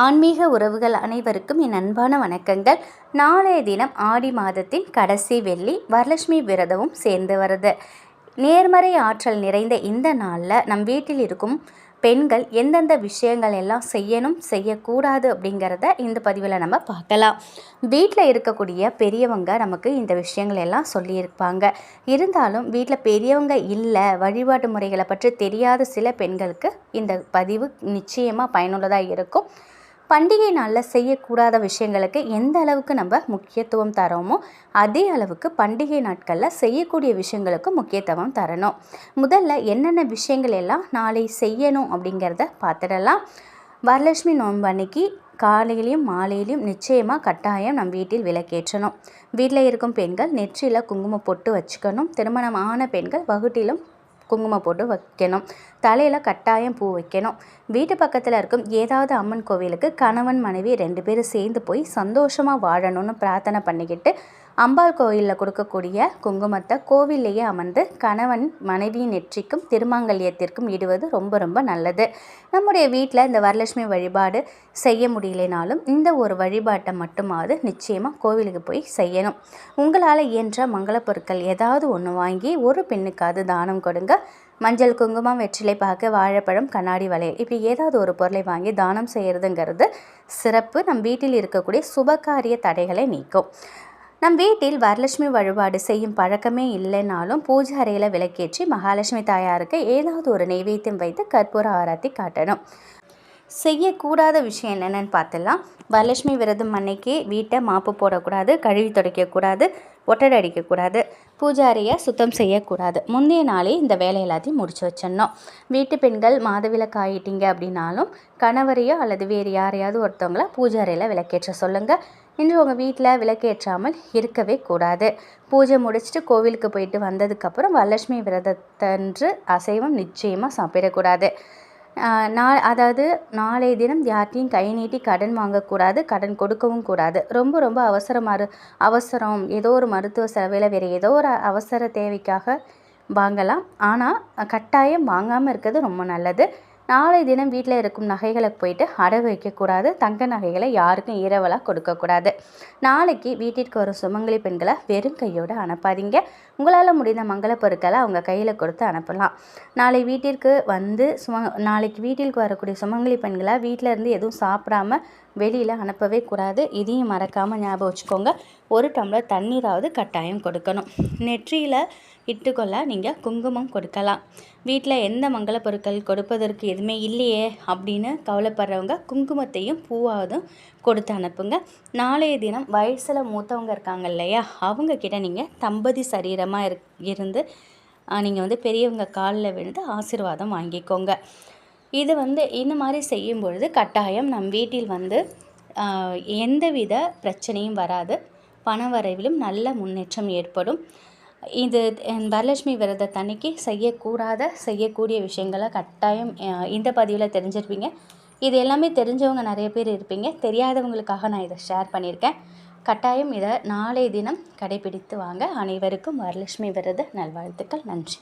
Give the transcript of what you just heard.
ஆன்மீக உறவுகள் அனைவருக்கும் என் அன்பான வணக்கங்கள். நாளைய தினம் ஆடி மாதத்தின் கடைசி வெள்ளி வரலட்சுமி விரதமும் சேர்ந்து வருது. நேர்மறை ஆற்றல் நிறைந்த இந்த நாளில் நம் வீட்டில் இருக்கும் பெண்கள் எந்தெந்த விஷயங்கள் எல்லாம் செய்யணும் செய்யக்கூடாது அப்படிங்கிறத இந்த பதிவில் நம்ம பார்க்கலாம். வீட்டில் இருக்கக்கூடிய பெரியவங்க நமக்கு இந்த விஷயங்கள் எல்லாம் சொல்லியிருப்பாங்க. இருந்தாலும் வீட்டில் பெரியவங்க இல்லை, வழிபாட்டு முறைகளை பற்றி தெரியாத சில பெண்களுக்கு இந்த பதிவு நிச்சயமாக பயனுள்ளதாக இருக்கும். பண்டிகை நாளில் செய்யக்கூடாத விஷயங்களுக்கு எந்த அளவுக்கு நம்ம முக்கியத்துவம் தரோமோ அதே அளவுக்கு பண்டிகை நாட்களில் செய்யக்கூடிய விஷயங்களுக்கு முக்கியத்துவம் தரணும். முதல்ல என்னென்ன விஷயங்கள் எல்லாம் நாளை செய்யணும் அப்படிங்கிறத பார்த்துடலாம். வரலட்சுமி நோன்பு அன்னைக்கு காலையிலையும் மாலையிலையும் நிச்சயமாக கட்டாயம் நம் வீட்டில் விளக்கேற்றணும். வீட்டில் இருக்கும் பெண்கள் நெற்றியில் குங்குமம் பொட்டு வச்சுக்கணும். திருமணம் ஆன பெண்கள் வகுட்டிலும் குங்குமம் போட்டு வைக்கணும். தலையில் கட்டாயம் பூ வைக்கணும். வீட்டு பக்கத்தில் இருக்கும் ஏதாவது அம்மன் கோவிலுக்கு கணவன் மனைவி 2 பேரும் சேர்ந்து போய் சந்தோஷமாக வாழணும்னு பிரார்த்தனை பண்ணிக்கிட்டு அம்பாள் கோவிலில் கொடுக்கக்கூடிய குங்குமத்தை கோவில்லையே அமர்ந்து கணவன் மனைவியின் நெற்றிக்கும் திருமாங்கல்யத்திற்கும் இடுவது ரொம்ப ரொம்ப நல்லது. நம்முடைய வீட்டில் இந்த வரலட்சுமி வழிபாடு செய்ய முடியலைனாலும் இந்த ஒரு வழிபாட்டை மட்டுமாவது நிச்சயமாக கோவிலுக்கு போய் செய்யணும். உங்களால் இயன்ற மங்கள பொருட்கள் ஏதாவது ஒன்று வாங்கி ஒரு பெண்ணுக்காவது தானம் கொடுங்க. மஞ்சள், குங்குமம், வெற்றிலை பாக்கு, வாழைப்பழம், கண்ணாடி வளையல் இப்படி ஏதாவது ஒரு பொருளை வாங்கி தானம் செய்கிறதுங்கிறது சிறப்பு. நம் வீட்டில் இருக்கக்கூடிய சுபகாரிய தடைகளை நீக்கும். நம் வீட்டில் வரலட்சுமி வழிபாடு செய்யும் பழக்கமே இல்லைனாலும் பூஜை அறையில் விளக்கேற்றி மகாலட்சுமி தாயாருக்கு ஏதாவது ஒரு நெய்வேத்தியம் வைத்து கற்பூர ஆராத்தி காட்டணும். செய்யக்கூடாத விஷயம் என்னென்னு பார்த்துலாம். வரலட்சுமி விரதம் அன்னைக்கு வீட்டை மாப்பு போடக்கூடாது, கழுவி துடைக்கக்கூடாது, ஒட்டடை அடிக்கக்கூடாது, பூஜை அறையை சுத்தம் செய்யக்கூடாது. முந்தைய நாளே இந்த வேலை எல்லாத்தையும் முடிச்சு வச்சிடணும். வீட்டு பெண்கள் மாதவிலக்கு ஆகிட்டீங்க அப்படின்னாலும் கணவரையோ அல்லது வேறு யாரையாவது ஒருத்தவங்கள பூஜை அறையில் விளக்கேற்ற சொல்லுங்கள். இன்று உங்கள் வீட்டில் விளக்கேற்றாமல் இருக்கவே கூடாது. பூஜை முடிச்சுட்டு கோவிலுக்கு போயிட்டு வந்ததுக்கப்புறம் வரலட்சுமி விரதத்தன்று அசைவம் நிச்சயமாக சாப்பிடக்கூடாது. அதாவது நாளைய தினம் யார்ட்டையும் கை நீட்டி கடன் வாங்கக்கூடாது, கடன் கொடுக்கவும் கூடாது. ரொம்ப ரொம்ப அவசரம் ஏதோ ஒரு மருத்துவ செலவில் வேறு ஏதோ ஒரு அவசர தேவைக்காக வாங்கலாம். ஆனால் கட்டாயம் வாங்காமல் இருக்கிறது ரொம்ப நல்லது. நாளை தினம் வீட்டில் இருக்கும் நகைகளை போயிட்டு அடகு வைக்கக்கூடாது. தங்க நகைகளை யாருக்கும் இரவலாக கொடுக்கக்கூடாது. நாளைக்கு வீட்டிற்கு வரும் சுமங்கலி பெண்களை வெறும் கையோடு அனுப்பாதீங்க. உங்களால் முடிந்த மங்கள பொருட்களை அவங்க கையில் கொடுத்து அனுப்பலாம். நாளைக்கு வீட்டிற்கு வரக்கூடிய சுமங்கலி பெண்களை வீட்டில் இருந்து எதுவும் சாப்பிடாம வெளியில் அனுப்பவே கூடாது. இதையும் மறக்காமல் ஞாபகம் வச்சுக்கோங்க. 1 டம்ளர் தண்ணீராவது கட்டாயம் கொடுக்கணும். நெற்றியில் இட்டுக்கொள்ள நீங்கள் குங்குமம் கொடுக்கலாம். வீட்டில் எந்த மங்கள பொருட்கள் கொடுப்பதற்கு எதுவுமே இல்லையே அப்படின்னு கவலைப்படுறவங்க குங்குமத்தையும் பூவாவதும் கொடுத்து அனுப்புங்க. நாளைய தினம் வயசில் மூத்தவங்க இருக்காங்க இல்லையா, அவங்கக்கிட்ட நீங்கள் தம்பதி சரீரமாக இருந்து நீங்கள் பெரியவங்க காலில் விழுந்து ஆசீர்வாதம் வாங்கிக்கோங்க. இது இந்த மாதிரி செய்யும் பொழுது கட்டாயம் நம் வீட்டில் எந்தவித பிரச்சனையும் வராது. பண வரவிலும் நல்ல முன்னேற்றம் ஏற்படும். இது வரலட்சுமி விரதத்தன்னைக்கு செய்யக்கூடிய விஷயங்களை கட்டாயம் இந்த பதிவில் தெரிஞ்சிருப்பீங்க. இது எல்லாமே தெரிஞ்சவங்க நிறைய பேர் இருப்பீங்க. தெரியாதவங்களுக்காக நான் இதை ஷேர் பண்ணியிருக்கேன். கட்டாயம் இதை நாளைய தினம் கடைபிடித்து வாங்க. அனைவருக்கும் வரலட்சுமி விரத நல்வாழ்த்துக்கள். நன்றி.